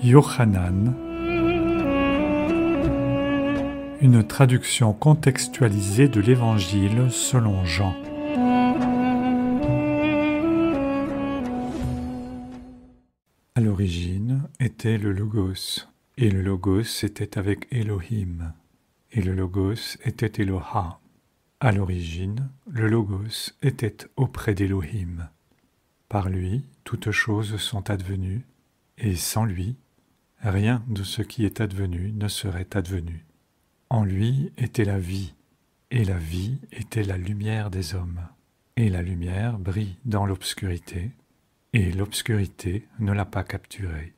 Yochanan, une traduction contextualisée de l'Évangile selon Jean. À l'origine était le Logos, et le Logos était avec Elohim, et le Logos était Eloha. À l'origine, le Logos était auprès d'Elohim. Par lui, toutes choses sont advenues, et sans lui, rien de ce qui est advenu ne serait advenu. En lui était la vie, et la vie était la lumière des hommes. Et la lumière brille dans l'obscurité, et l'obscurité ne l'a pas capturée.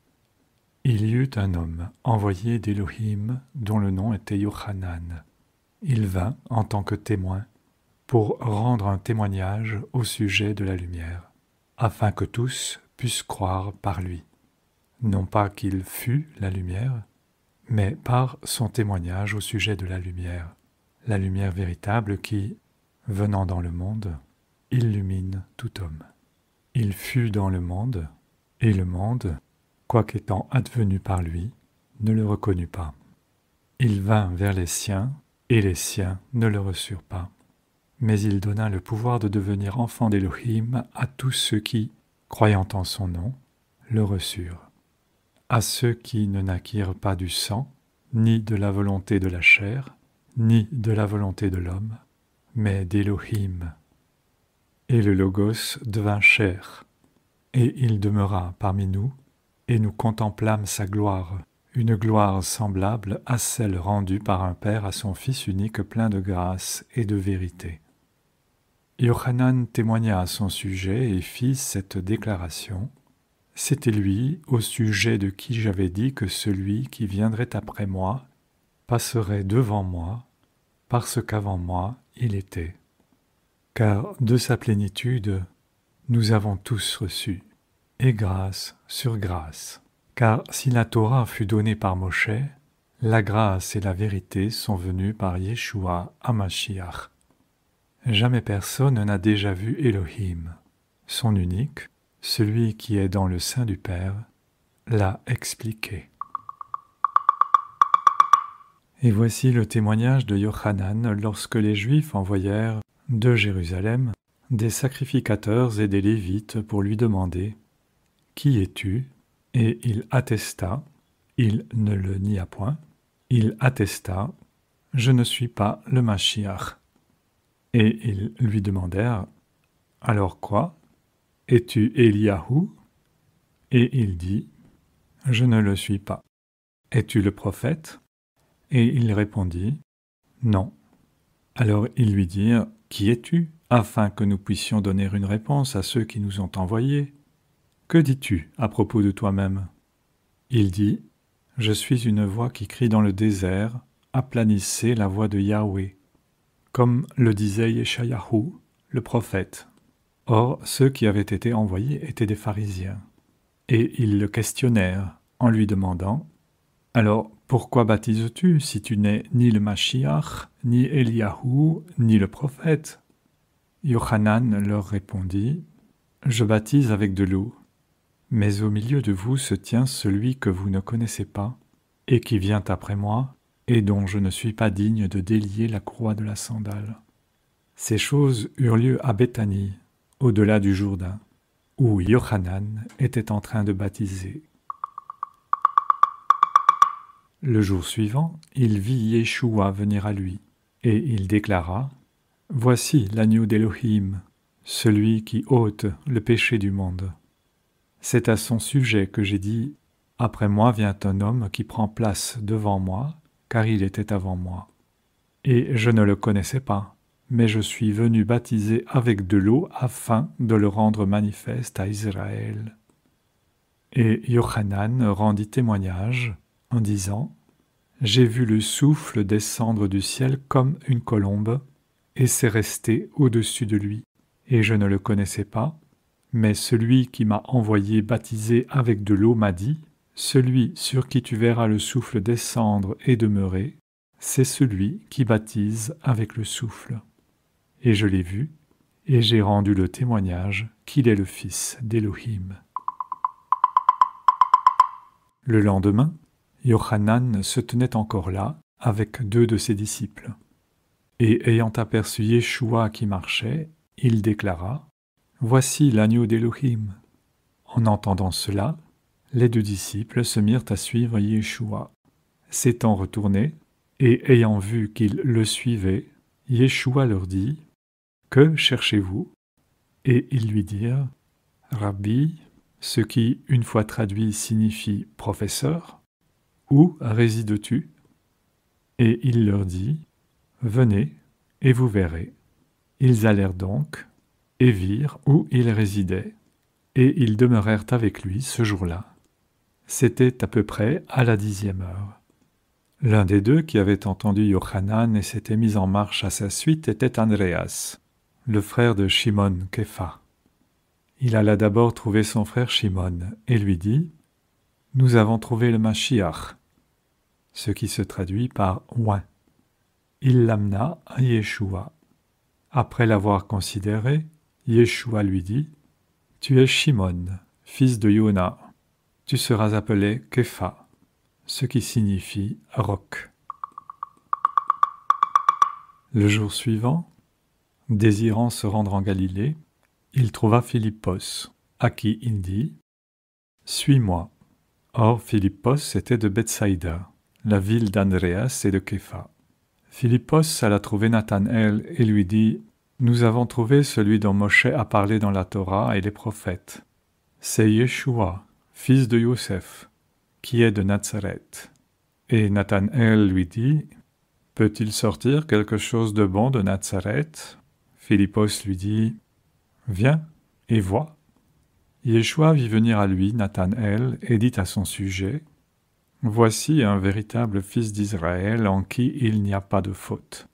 Il y eut un homme envoyé d'Elohim dont le nom était Yochanan. Il vint en tant que témoin pour rendre un témoignage au sujet de la lumière, afin que tous puissent croire par lui. Non pas qu'il fût la lumière, mais par son témoignage au sujet de la lumière véritable qui, venant dans le monde, illumine tout homme. Il fut dans le monde, et le monde, quoiqu'étant advenu par lui, ne le reconnut pas. Il vint vers les siens, et les siens ne le reçurent pas. Mais il donna le pouvoir de devenir enfant d'Élohim à tous ceux qui, croyant en son nom, le reçurent. À ceux qui ne naquirent pas du sang, ni de la volonté de la chair, ni de la volonté de l'homme, mais d'Élohim. Et le Logos devint chair, et il demeura parmi nous, et nous contemplâmes sa gloire, une gloire semblable à celle rendue par un Père à son Fils unique plein de grâce et de vérité. Yochanan témoigna à son sujet et fit cette déclaration. C'était lui au sujet de qui j'avais dit que celui qui viendrait après moi passerait devant moi, parce qu'avant moi il était. Car de sa plénitude, nous avons tous reçu, et grâce sur grâce. Car si la Torah fut donnée par Moshe, la grâce et la vérité sont venues par Yeshua HaMashiach. Jamais personne n'a déjà vu Elohim, son unique, celui qui est dans le sein du Père, l'a expliqué. Et voici le témoignage de Yochanan lorsque les Juifs envoyèrent de Jérusalem des sacrificateurs et des Lévites pour lui demander « Qui es-tu » Et il attesta, il ne le nia point, il attesta « Je ne suis pas le Mashiach ». Et ils lui demandèrent « Alors quoi ? Es-tu Eliyahu » Et il dit « Je ne le suis pas. » « Es-tu le prophète » Et il répondit « Non. » Alors ils lui dirent « Qui es-tu » afin que nous puissions donner une réponse à ceux qui nous ont envoyés. « Que dis-tu à propos de toi-même » Il dit « Je suis une voix qui crie dans le désert, aplanissez la voix de Yahweh. » Comme le disait Yeshayahu, le prophète. Or, ceux qui avaient été envoyés étaient des pharisiens. Et ils le questionnèrent en lui demandant « Alors, pourquoi baptises-tu si tu n'es ni le Mashiach, ni Eliyahu, ni le prophète ?» Yochanan leur répondit « Je baptise avec de l'eau, mais au milieu de vous se tient celui que vous ne connaissez pas, et qui vient après moi, et dont je ne suis pas digne de délier la courroie de la sandale. » Ces choses eurent lieu à Béthanie, au-delà du Jourdain, où Yochanan était en train de baptiser. Le jour suivant, il vit Yeshua venir à lui, et il déclara « Voici l'agneau d'Élohim, celui qui ôte le péché du monde. C'est à son sujet que j'ai dit « Après moi vient un homme qui prend place devant moi, car il était avant moi. Et je ne le connaissais pas, mais je suis venu baptiser avec de l'eau afin de le rendre manifeste à Israël. » Et Yochanan rendit témoignage en disant « J'ai vu le souffle descendre du ciel comme une colombe, et c'est resté au-dessus de lui. Et je ne le connaissais pas, mais celui qui m'a envoyé baptiser avec de l'eau m'a dit « Celui sur qui tu verras le souffle descendre et demeurer, c'est celui qui baptise avec le souffle. » Et je l'ai vu, et j'ai rendu le témoignage qu'il est le Fils d'Élohim. Le lendemain, Yochanan se tenait encore là avec 2 de ses disciples. Et ayant aperçu Yeshua qui marchait, il déclara « Voici l'agneau d'Élohim ». En entendant cela, les 2 disciples se mirent à suivre Yeshua. S'étant retournés, et ayant vu qu'ils le suivaient, Yeshua leur dit « Que cherchez-vous » Et ils lui dirent « Rabbi », ce qui, une fois traduit, signifie « professeur », « Où résides-tu » Et il leur dit « Venez, et vous verrez. » Ils allèrent donc, et virent où il résidait, et ils demeurèrent avec lui ce jour-là. C'était à peu près à la 10e heure. L'un des 2 qui avait entendu Yochanan et s'était mis en marche à sa suite était Andreas, le frère de Shimon Képha. Il alla d'abord trouver son frère Shimon et lui dit « Nous avons trouvé le Mashiach », ce qui se traduit par « oint ». Il l'amena à Yeshua. Après l'avoir considéré, Yeshua lui dit « Tu es Shimon, fils de Yona. Tu seras appelé Képha », ce qui signifie « roc ». Le jour suivant, désirant se rendre en Galilée, il trouva Philippos, à qui il dit « Suis-moi ». Or Philippos était de Bethsaïda, la ville d'Andreas et de Képha. Philippos alla trouver Nathanaël et lui dit « Nous avons trouvé celui dont Moshe a parlé dans la Torah et les prophètes. C'est Yeshua, fils de Yosef, qui est de Nazareth. » Et Nathanaël lui dit « Peut-il sortir quelque chose de bon de Nazareth ?» Philippos lui dit « Viens et vois. » Yeshua vit venir à lui Nathanaël et dit à son sujet « Voici un véritable fils d'Israël en qui il n'y a pas de faute. »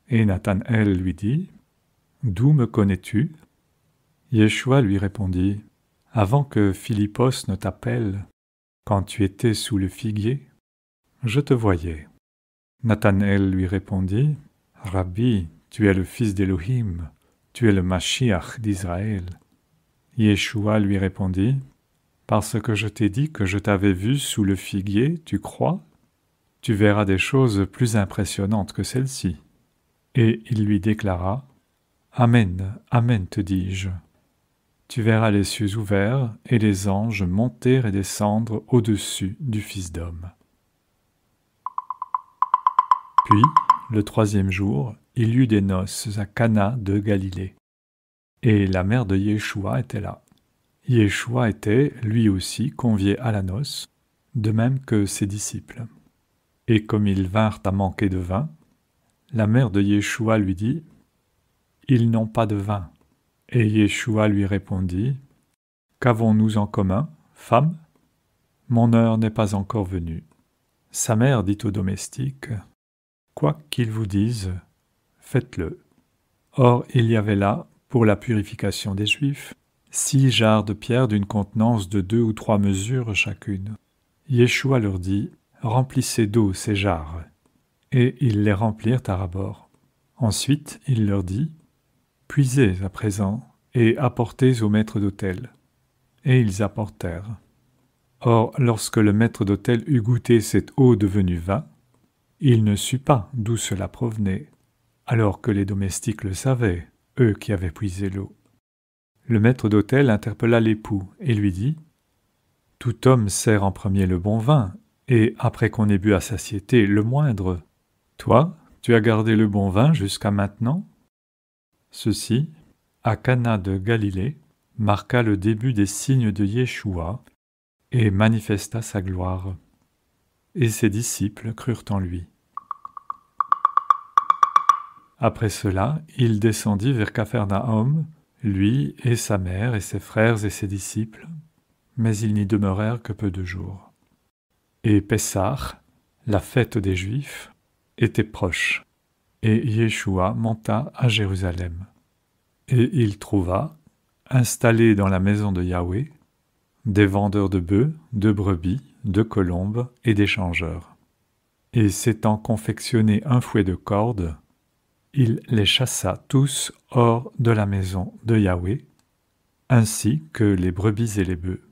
Et Nathanaël lui dit « D'où me connais-tu » Yeshua lui répondit « Avant que Philippos ne t'appelle, quand tu étais sous le figuier, je te voyais. » Nathanaël lui répondit « Rabbi, tu es le fils d'Élohim, tu es le Mashiach d'Israël. » Yeshua lui répondit « Parce que je t'ai dit que je t'avais vu sous le figuier, tu crois ? Tu verras des choses plus impressionnantes que celles-ci. » Et il lui déclara « Amen, amen te dis-je. Tu verras les cieux ouverts et les anges monter et descendre au-dessus du Fils d'homme. » Puis, le 3e jour, il y eut des noces à Cana de Galilée. Et la mère de Yeshua était là. Yeshua était, lui aussi, convié à la noce, de même que ses disciples. Et comme ils vinrent à manquer de vin, la mère de Yeshua lui dit « Ils n'ont pas de vin. » Et Yeshua lui répondit « Qu'avons-nous en commun, femme ? Mon heure n'est pas encore venue. » Sa mère dit aux domestiques « Quoi qu'ils vous disent, faites-le. » Or il y avait là, pour la purification des Juifs, 6 jarres de pierre d'une contenance de 2 ou 3 mesures chacune. Yeshua leur dit « Remplissez d'eau ces jarres. » Et ils les remplirent à ras-bord. Ensuite il leur dit « Puisez à présent et apportez au maître d'autel. » Et ils apportèrent. Or lorsque le maître d'autel eut goûté cette eau devenue vin, il ne sut pas d'où cela provenait, alors que les domestiques le savaient, eux qui avaient puisé l'eau. Le maître d'autel interpella l'époux et lui dit « Tout homme sert en premier le bon vin, et après qu'on ait bu à satiété, le moindre. Toi, tu as gardé le bon vin jusqu'à maintenant ?» Ceci, à Cana de Galilée, marqua le début des signes de Yeshua et manifesta sa gloire. Et ses disciples crurent en lui. Après cela, il descendit vers Capharnaüm, lui et sa mère et ses frères et ses disciples, mais ils n'y demeurèrent que peu de jours. Et Pessah, la fête des Juifs, était proche, et Yeshua monta à Jérusalem. Et il trouva, installés dans la maison de Yahweh, des vendeurs de bœufs, de brebis, de colombes et d'échangeurs. Et s'étant confectionné un fouet de cordes, il les chassa tous hors de la maison de Yahweh, ainsi que les brebis et les bœufs.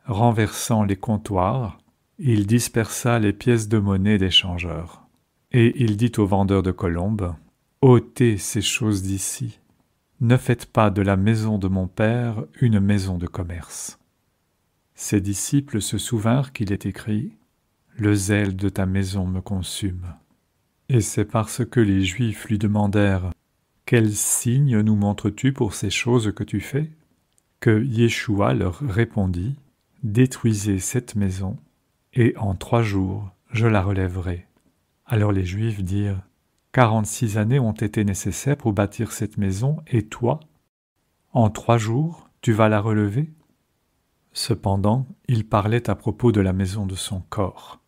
Renversant les comptoirs, il dispersa les pièces de monnaie des changeurs. Et il dit aux vendeurs de colombes, « ôtez ces choses d'ici. Ne faites pas de la maison de mon père une maison de commerce. » Ses disciples se souvinrent qu'il est écrit, « Le zèle de ta maison me consume. » Et c'est parce que les Juifs lui demandèrent, « Quel signe nous montres-tu pour ces choses que tu fais ?» que Yeshua leur répondit, « Détruisez cette maison, et en 3 jours je la relèverai. » Alors les Juifs dirent, « 46 années ont été nécessaires pour bâtir cette maison, et toi, en 3 jours, tu vas la relever ?» Cependant, il parlait à propos de la maison de son corps.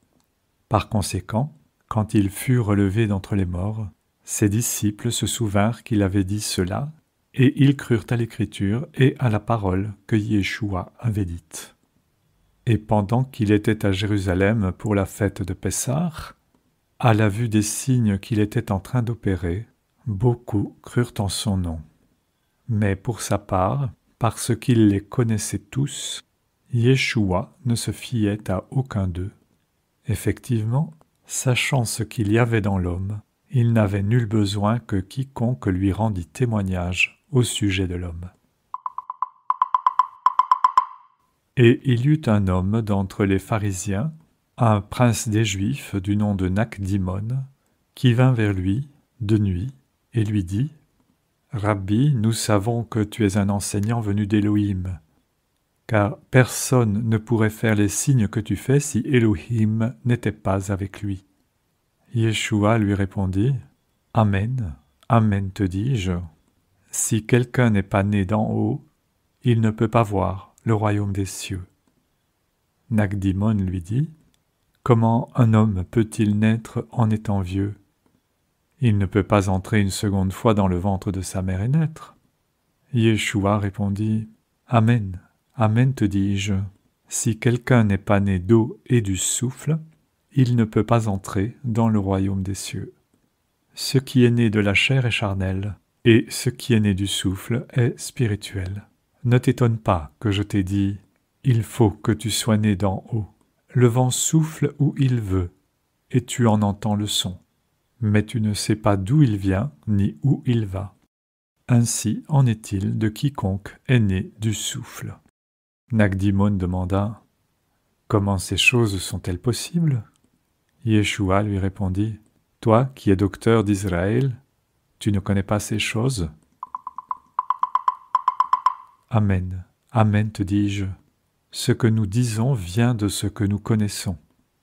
Par conséquent, quand il fut relevé d'entre les morts, ses disciples se souvinrent qu'il avait dit cela, et ils crurent à l'Écriture et à la parole que Yeshua avait dite. Et pendant qu'il était à Jérusalem pour la fête de Pessah, à la vue des signes qu'il était en train d'opérer, beaucoup crurent en son nom. Mais pour sa part, parce qu'il les connaissait tous, Yeshua ne se fiait à aucun d'eux. Effectivement, sachant ce qu'il y avait dans l'homme, il n'avait nul besoin que quiconque lui rendît témoignage au sujet de l'homme. Et il y eut un homme d'entre les pharisiens, un prince des Juifs du nom de Nacdimon, qui vint vers lui de nuit et lui dit, « Rabbi, nous savons que tu es un enseignant venu d'Élohim, car personne ne pourrait faire les signes que tu fais si Élohim n'était pas avec lui. » Yeshua lui répondit, « Amen, Amen te dis-je, si quelqu'un n'est pas né d'en haut, il ne peut pas voir le royaume des cieux. » Nacdimon lui dit, « Comment un homme peut-il naître en étant vieux? Il ne peut pas entrer une seconde fois dans le ventre de sa mère et naître. » Yeshua répondit, « Amen, Amen te dis-je, si quelqu'un n'est pas né d'eau et du souffle, il ne peut pas entrer dans le royaume des cieux. Ce qui est né de la chair est charnel, et ce qui est né du souffle est spirituel. Ne t'étonne pas que je t'ai dit, il faut que tu sois né d'en haut. Le vent souffle où il veut, et tu en entends le son, mais tu ne sais pas d'où il vient ni où il va. Ainsi en est-il de quiconque est né du souffle. » Nacdimon demanda, « Comment ces choses sont-elles possibles ?» Yeshua lui répondit, « Toi qui es docteur d'Israël, tu ne connais pas ces choses? Amen, Amen te dis-je, ce que nous disons vient de ce que nous connaissons,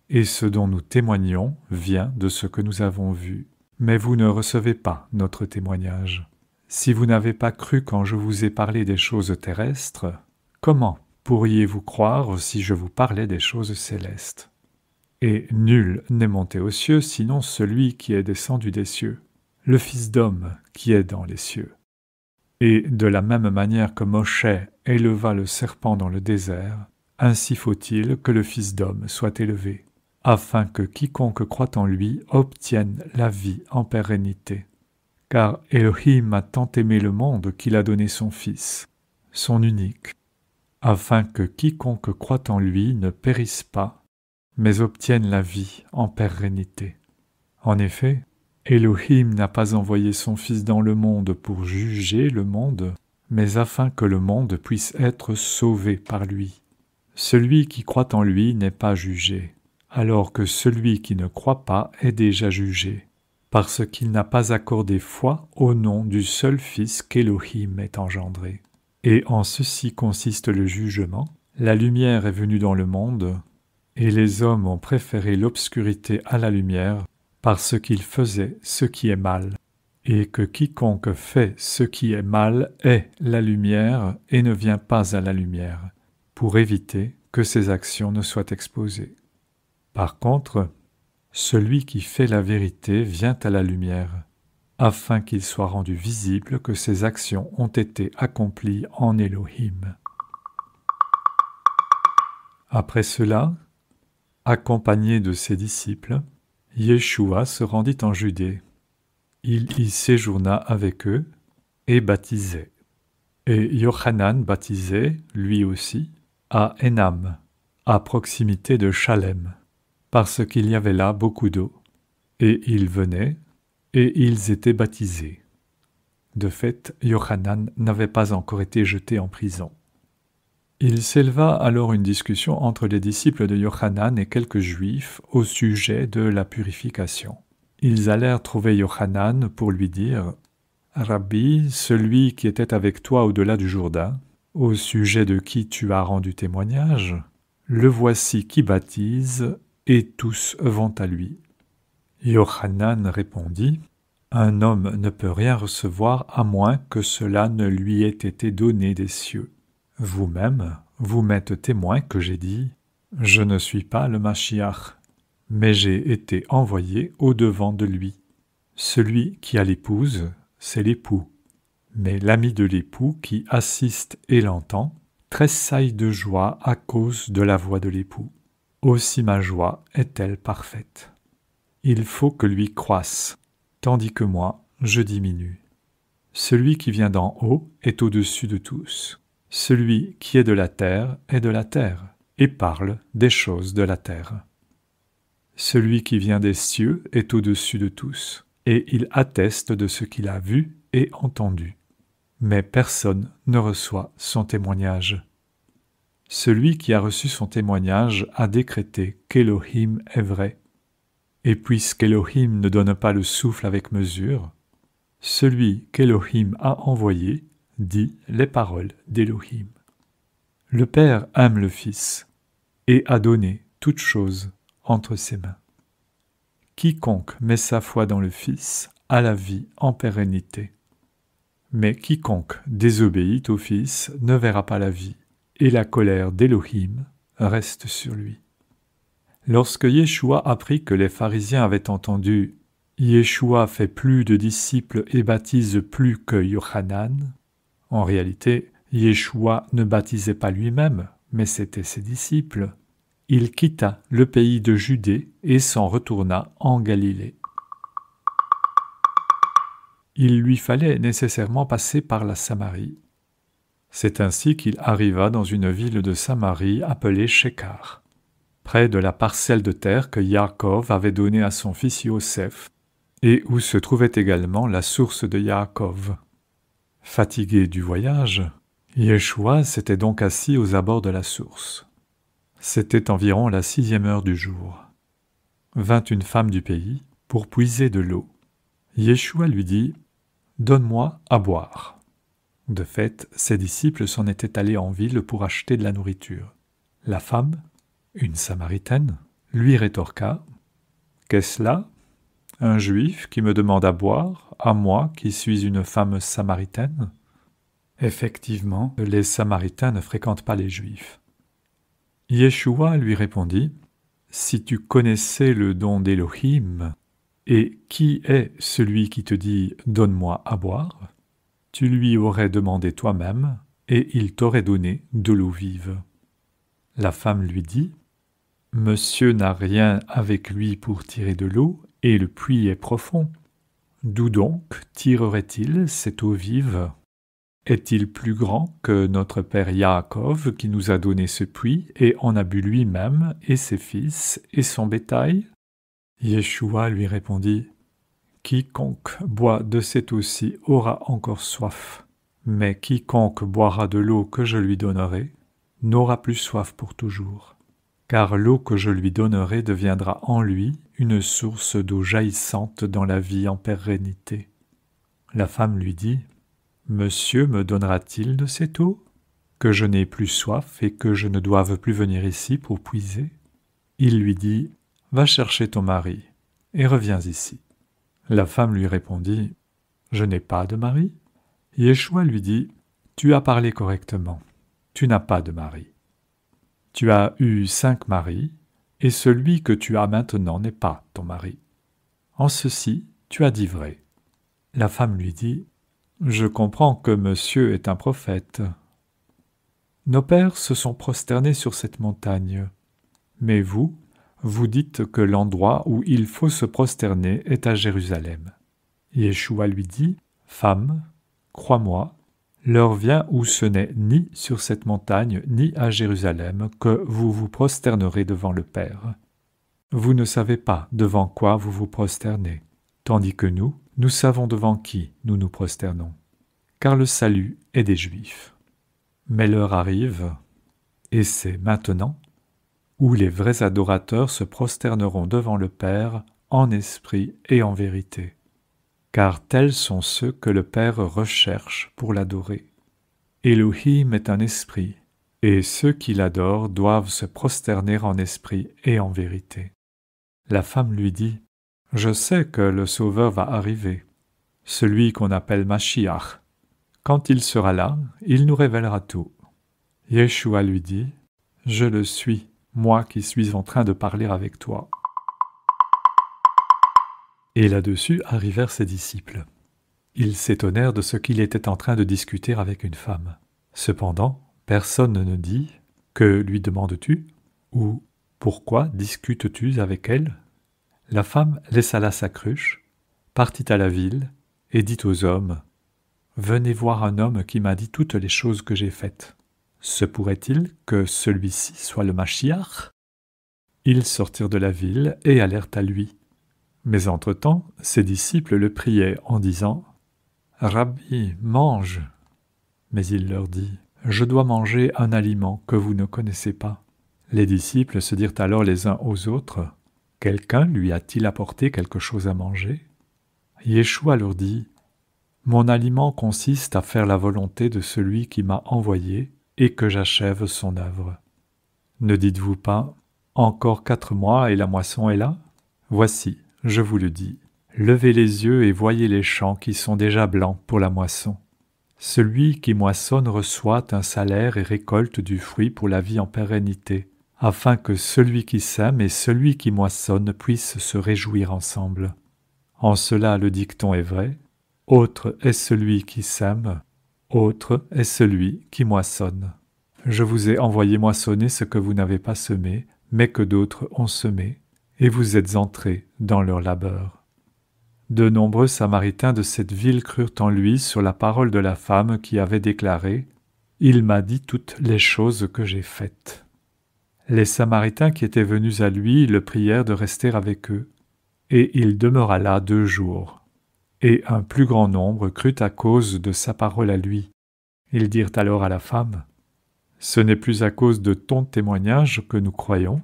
et ce dont nous témoignons vient de ce que nous avons vu. Mais vous ne recevez pas notre témoignage. Si vous n'avez pas cru quand je vous ai parlé des choses terrestres, comment pourriez-vous croire si je vous parlais des choses célestes? Et nul n'est monté aux cieux sinon celui qui est descendu des cieux, le Fils d'homme qui est dans les cieux. Et de la même manière que Moshe éleva le serpent dans le désert, ainsi faut-il que le Fils d'homme soit élevé, afin que quiconque croit en lui obtienne la vie en pérennité. Car Elohim a tant aimé le monde qu'il a donné son Fils, son unique, afin que quiconque croit en lui ne périsse pas, mais obtienne la vie en pérennité. En effet, Elohim n'a pas envoyé son Fils dans le monde pour juger le monde, mais afin que le monde puisse être sauvé par lui. Celui qui croit en lui n'est pas jugé, alors que celui qui ne croit pas est déjà jugé, parce qu'il n'a pas accordé foi au nom du seul Fils qu'Elohim ait engendré. Et en ceci consiste le jugement, la lumière est venue dans le monde, et les hommes ont préféré l'obscurité à la lumière, parce qu'ils faisaient ce qui est mal, et que quiconque fait ce qui est mal est la lumière et ne vient pas à la lumière, pour éviter que ses actions ne soient exposées. Par contre, celui qui fait la vérité vient à la lumière, afin qu'il soit rendu visible que ses actions ont été accomplies en Elohim. Après cela, accompagné de ses disciples, Yeshua se rendit en Judée. Il y séjourna avec eux et baptisait. Et Yochanan baptisait, lui aussi, à Enam, à proximité de Chalem, parce qu'il y avait là beaucoup d'eau. Et ils venaient, et ils étaient baptisés. De fait, Yochanan n'avait pas encore été jeté en prison. Il s'éleva alors une discussion entre les disciples de Yochanan et quelques Juifs au sujet de la purification. Ils allèrent trouver Yochanan pour lui dire « Rabbi, celui qui était avec toi au-delà du Jourdain, au sujet de qui tu as rendu témoignage, le voici qui baptise, et tous vont à lui. » Yochanan répondit « Un homme ne peut rien recevoir à moins que cela ne lui ait été donné des cieux. Vous-même, vous m'êtes témoin que j'ai dit « Je ne suis pas le Mashiach, mais j'ai été envoyé au-devant de lui. Celui qui a l'épouse, c'est l'époux. Mais l'ami de l'époux qui assiste et l'entend tressaille de joie à cause de la voix de l'époux. Aussi ma joie est-elle parfaite. Il faut que lui croisse, tandis que moi, je diminue. Celui qui vient d'en haut est au-dessus de tous. Celui qui est de la terre est de la terre, et parle des choses de la terre. Celui qui vient des cieux est au-dessus de tous, et il atteste de ce qu'il a vu et entendu. Mais personne ne reçoit son témoignage. Celui qui a reçu son témoignage a décrété qu'Élohim est vrai. Et puisqu'Élohim ne donne pas le souffle avec mesure, celui qu'Élohim a envoyé dit les paroles d'Élohim. Le Père aime le Fils et a donné toutes choses entre ses mains. Quiconque met sa foi dans le Fils a la vie en pérennité. Mais quiconque désobéit au Fils ne verra pas la vie, et la colère d'Élohim reste sur lui. Lorsque Yeshua apprit que les pharisiens avaient entendu « Yeshua fait plus de disciples et baptise plus que Yochanan », en réalité, Yeshua ne baptisait pas lui-même, mais c'étaient ses disciples. Il quitta le pays de Judée et s'en retourna en Galilée. Il lui fallait nécessairement passer par la Samarie. C'est ainsi qu'il arriva dans une ville de Samarie appelée Shekhar, près de la parcelle de terre que Yaakov avait donnée à son fils Yosef, et où se trouvait également la source de Yaakov. Fatigué du voyage, Yeshua s'était donc assis aux abords de la source. C'était environ la 6e heure du jour. Vint une femme du pays pour puiser de l'eau. Yeshua lui dit « Donne-moi à boire ». De fait, ses disciples s'en étaient allés en ville pour acheter de la nourriture. La femme, une Samaritaine, lui rétorqua « Qu'est-ce là ? Un Juif qui me demande à boire, à moi qui suis une femme samaritaine ?» Effectivement, les Samaritains ne fréquentent pas les Juifs. Yeshua lui répondit « Si tu connaissais le don d'Élohim, et qui est celui qui te dit « Donne-moi à boire », tu lui aurais demandé toi-même, et il t'aurait donné de l'eau vive. » La femme lui dit « Monsieur n'a rien avec lui pour tirer de l'eau, et le puits est profond. D'où donc tirerait-il cette eau vive ? Est-il plus grand que notre père Yaakov qui nous a donné ce puits et en a bu lui-même et ses fils et son bétail ?» Yeshua lui répondit « Quiconque boit de cette eau-ci aura encore soif, mais quiconque boira de l'eau que je lui donnerai n'aura plus soif pour toujours. Car l'eau que je lui donnerai deviendra en lui une source d'eau jaillissante dans la vie en pérennité. » La femme lui dit « Monsieur me donnera-t-il de cette eau, que je n'ai plus soif et que je ne doive plus venir ici pour puiser ?» Il lui dit « Va chercher ton mari et reviens ici. » La femme lui répondit « Je n'ai pas de mari. » Yeshua lui dit « Tu as parlé correctement, tu n'as pas de mari. Tu as eu 5 maris, et celui que tu as maintenant n'est pas ton mari. En ceci, tu as dit vrai. » La femme lui dit « Je comprends que monsieur est un prophète. Nos pères se sont prosternés sur cette montagne, mais vous, vous dites que l'endroit où il faut se prosterner est à Jérusalem. » Yeshua lui dit « Femme, crois-moi, l'heure vient où ce n'est ni sur cette montagne ni à Jérusalem que vous vous prosternerez devant le Père. vous ne savez pas devant quoi vous vous prosternez, tandis que nous savons devant qui nous nous prosternons, car le salut est des Juifs. Mais l'heure arrive, et c'est maintenant, où les vrais adorateurs se prosterneront devant le Père en esprit et en vérité, car tels sont ceux que le Père recherche pour l'adorer. Elohim est un esprit, et ceux qui l'adorent doivent se prosterner en esprit et en vérité. La femme lui dit, « Je sais que le Sauveur va arriver, celui qu'on appelle Mashiach. Quand il sera là, il nous révélera tout. » Yeshua lui dit, « Je le suis, moi qui suis en train de parler avec toi. » Et là-dessus arrivèrent ses disciples. Ils s'étonnèrent de ce qu'il était en train de discuter avec une femme. Cependant, personne ne dit « Que lui demandes-tu » ou « Pourquoi discutes-tu avec elle ?» La femme laissa là sa cruche, partit à la ville et dit aux hommes « Venez voir un homme qui m'a dit toutes les choses que j'ai faites. Se pourrait-il que celui-ci soit le Mashiach ?» Ils sortirent de la ville et allèrent à lui. Mais entre-temps, ses disciples le priaient en disant « Rabbi, mange !» Mais il leur dit « Je dois manger un aliment que vous ne connaissez pas. » Les disciples se dirent alors les uns aux autres « Quelqu'un lui a-t-il apporté quelque chose à manger ?» Yeshua leur dit « Mon aliment consiste à faire la volonté de celui qui m'a envoyé et que j'achève son œuvre. Ne dites-vous pas « Encore 4 mois et la moisson est là ?» Voici, je vous le dis, levez les yeux et voyez les champs qui sont déjà blancs pour la moisson. Celui qui moissonne reçoit un salaire et récolte du fruit pour la vie en pérennité, afin que celui qui sème et celui qui moissonne puissent se réjouir ensemble. En cela le dicton est vrai, autre est celui qui sème, autre est celui qui moissonne. Je vous ai envoyé moissonner ce que vous n'avez pas semé, mais que d'autres ont semé, et vous êtes entrés dans leur labeur. De nombreux Samaritains de cette ville crurent en lui sur la parole de la femme qui avait déclaré « Il m'a dit toutes les choses que j'ai faites. » Les Samaritains qui étaient venus à lui le prièrent de rester avec eux, et il demeura là 2 jours. Et un plus grand nombre crut à cause de sa parole à lui. Ils dirent alors à la femme « Ce n'est plus à cause de ton témoignage que nous croyons.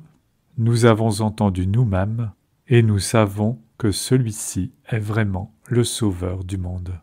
Nous avons entendu nous-mêmes, et nous savons que celui-ci est vraiment le Sauveur du monde. »